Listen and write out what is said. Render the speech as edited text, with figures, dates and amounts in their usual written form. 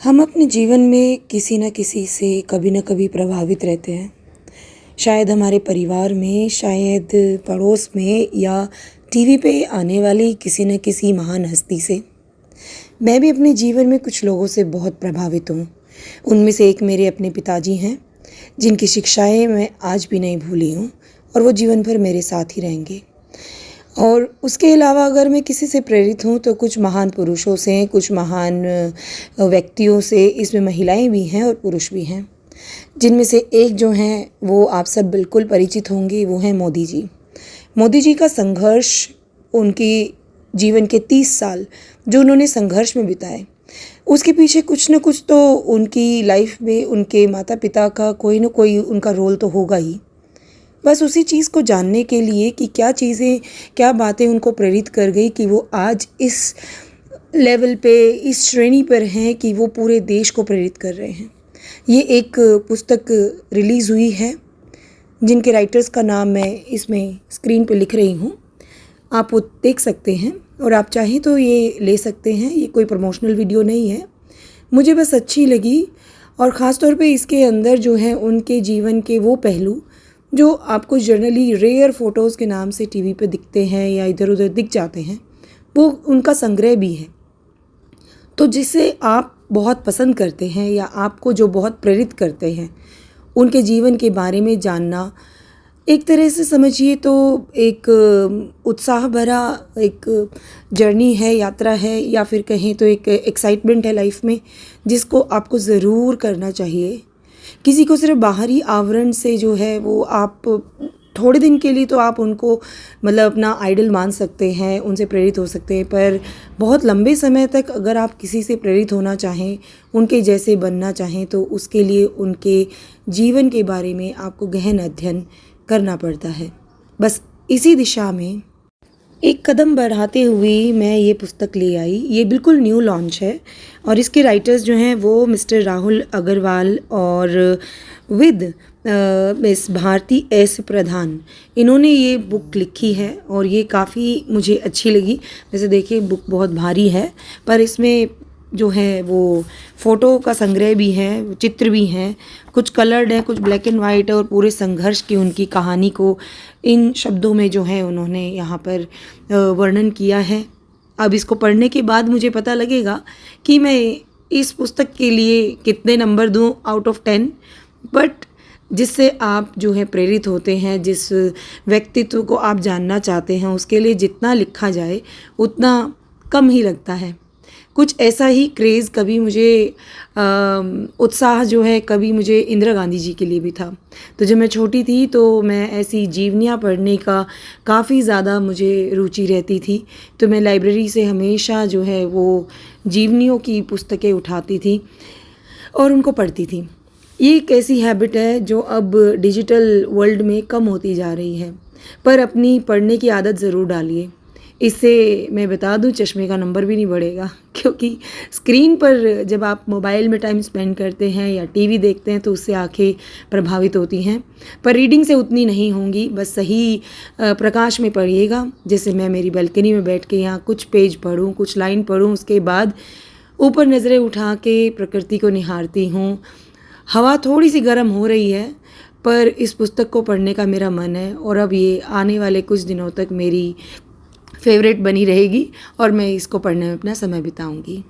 हम अपने जीवन में किसी न किसी से कभी न कभी प्रभावित रहते हैं। शायद हमारे परिवार में, शायद पड़ोस में या टीवी पे आने वाली किसी न किसी महान हस्ती से। मैं भी अपने जीवन में कुछ लोगों से बहुत प्रभावित हूँ। उनमें से एक मेरे अपने पिताजी हैं, जिनकी शिक्षाएँ मैं आज भी नहीं भूली हूँ और वो जीवन भर मेरे साथ ही रहेंगे। और उसके अलावा अगर मैं किसी से प्रेरित हूँ तो कुछ महान पुरुषों से, कुछ महान व्यक्तियों से, इसमें महिलाएं भी हैं और पुरुष भी हैं। जिनमें से एक जो हैं वो आप सब बिल्कुल परिचित होंगे, वो हैं मोदी जी। मोदी जी का संघर्ष, उनकी जीवन के 30 साल जो उन्होंने संघर्ष में बिताए, उसके पीछे कुछ न कुछ तो उनकी लाइफ में उनके माता पिता का कोई न कोई उनका रोल तो होगा ही। बस उसी चीज़ को जानने के लिए कि क्या चीज़ें, क्या बातें उनको प्रेरित कर गई कि वो आज इस लेवल पे, इस श्रेणी पर हैं कि वो पूरे देश को प्रेरित कर रहे हैं। ये एक पुस्तक रिलीज़ हुई है, जिनके राइटर्स का नाम मैं इसमें स्क्रीन पे लिख रही हूँ। आप वो देख सकते हैं और आप चाहें तो ये ले सकते हैं। ये कोई प्रमोशनल वीडियो नहीं है, मुझे बस अच्छी लगी। और ख़ास तौर पे इसके अंदर जो है उनके जीवन के वो पहलू जो आपको जनरली रेयर फ़ोटोज़ के नाम से टीवी पे दिखते हैं या इधर उधर दिख जाते हैं, वो उनका संग्रह भी है। तो जिसे आप बहुत पसंद करते हैं या आपको जो बहुत प्रेरित करते हैं, उनके जीवन के बारे में जानना एक तरह से समझिए तो एक उत्साह भरा एक जर्नी है, यात्रा है, या फिर कहें तो एक एक्साइटमेंट है लाइफ में, जिसको आपको ज़रूर करना चाहिए। किसी को सिर्फ बाहरी आवरण से जो है वो आप थोड़े दिन के लिए तो आप उनको मतलब अपना आइडल मान सकते हैं, उनसे प्रेरित हो सकते हैं, पर बहुत लंबे समय तक अगर आप किसी से प्रेरित होना चाहें, उनके जैसे बनना चाहें, तो उसके लिए उनके जीवन के बारे में आपको गहन अध्ययन करना पड़ता है। बस इसी दिशा में एक कदम बढ़ाते हुए मैं ये पुस्तक ले आई। ये बिल्कुल न्यू लॉन्च है और इसके राइटर्स जो हैं वो मिस्टर राहुल अग्रवाल और विद मिस भारती एस प्रधान, इन्होंने ये बुक लिखी है और ये काफ़ी मुझे अच्छी लगी। वैसे देखिए बुक बहुत भारी है, पर इसमें जो है वो फ़ोटो का संग्रह भी है, चित्र भी हैं, कुछ कलर्ड है, कुछ ब्लैक एंड वाइट है, और पूरे संघर्ष की उनकी कहानी को इन शब्दों में जो है उन्होंने यहाँ पर वर्णन किया है। अब इसको पढ़ने के बाद मुझे पता लगेगा कि मैं इस पुस्तक के लिए कितने नंबर दूँ आउट ऑफ 10, बट जिससे आप जो है प्रेरित होते हैं, जिस व्यक्तित्व को आप जानना चाहते हैं, उसके लिए जितना लिखा जाए उतना कम ही लगता है। कुछ ऐसा ही क्रेज़ कभी मुझे उत्साह जो है कभी मुझे इंदिरा गांधी जी के लिए भी था। तो जब मैं छोटी थी तो मैं ऐसी जीवनियाँ पढ़ने का काफ़ी ज़्यादा मुझे रुचि रहती थी। तो मैं लाइब्रेरी से हमेशा जो है वो जीवनियों की पुस्तकें उठाती थी और उनको पढ़ती थी। ये एक ऐसी हैबिट है जो अब डिजिटल वर्ल्ड में कम होती जा रही है, पर अपनी पढ़ने की आदत ज़रूर डालिए। इससे मैं बता दूं, चश्मे का नंबर भी नहीं बढ़ेगा, क्योंकि स्क्रीन पर जब आप मोबाइल में टाइम स्पेंड करते हैं या टीवी देखते हैं तो उससे आंखें प्रभावित होती हैं, पर रीडिंग से उतनी नहीं होंगी। बस सही प्रकाश में पढ़िएगा। जैसे मैं मेरी बालकनी में बैठ के यहाँ कुछ पेज पढूं, कुछ लाइन पढूं, उसके बाद ऊपर नज़रें उठा के प्रकृति को निहारती हूँ। हवा थोड़ी सी गर्म हो रही है, पर इस पुस्तक को पढ़ने का मेरा मन है और अब ये आने वाले कुछ दिनों तक मेरी फेवरेट बनी रहेगी और मैं इसको पढ़ने में अपना समय बिताऊंगी।